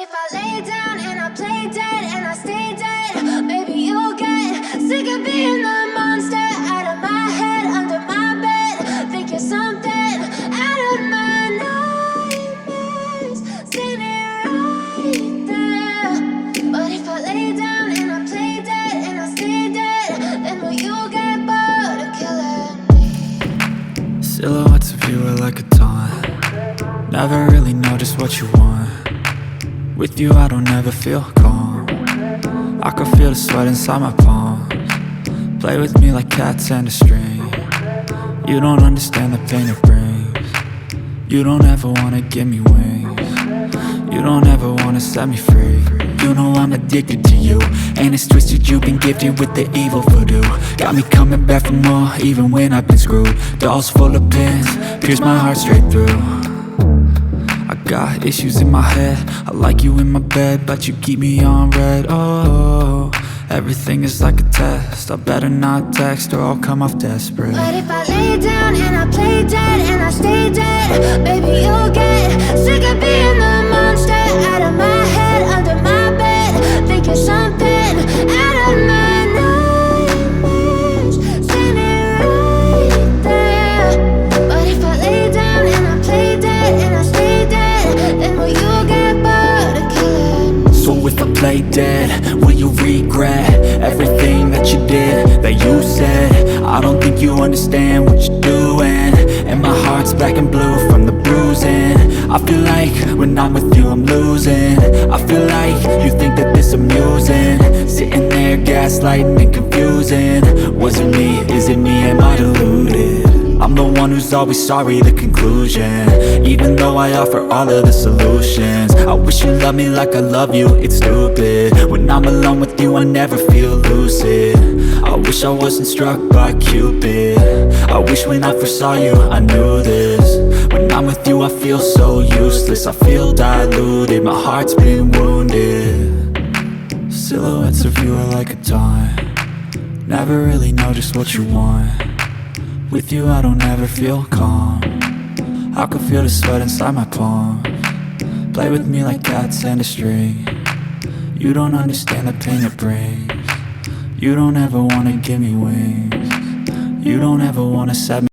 if I lay down and I play dead and I stay dead, maybe you'll get sick of being the monster out of my head, under my bed. Think you're something out of my nightmares, standing right there. But if I lay down and I play dead and I stay dead, then will you get bored of killing me? Silhouettes of you are like a taunt. Never really know just what you want. With you I don't ever feel calm. I can feel the sweat inside my palms. Play with me like cats and a string. You don't understand the pain it brings. You don't ever wanna give me wings. You don't ever wanna set me free. You know I'm addicted to you, and it's twisted, you've been gifted with the evil voodoo. Got me coming back for more, even when I've been screwed. Dolls full of pins, pierce my heart straight through. I got issues in my head, I like you in my bed, but you keep me on red. Oh, everything is like a test, I better not text or I'll come off desperate. But if I lay down and I play dead and I stay dead, baby you'll get sick of being the monster out of my head, under my bed. Think you're something out of my nightmares, standing right there. But if I lay down and I play dead and I stay dead, then will you get bored of killing me? So if I play dead, will you regret everything that you did, that you said? I don't think you understand what you're doing, and my heart's black and blue from the bruising. I feel like when I'm with you I'm losing. I feel like you think that this amusing, sitting there gaslighting and confusing. Was it me? Is it me? Am I deluded? I'm the one who's always sorry, the conclusion, even though I offer all of the solutions. I wish you loved me like I love you, it's stupid. When I'm alone with you I never feel lucid. I wish I wasn't struck by Cupid. I wish when I first saw you I knew this. When I'm with you I feel so useless, I feel diluted, my heart's been wounded. Silhouettes of you are like a taunt. Never really know just what you want. With you I don't ever feel calm. I can feel the sweat inside my palms. Play with me like cats and a string. You don't understand the pain it brings. You don't ever wanna give me wings. You don't ever wanna set me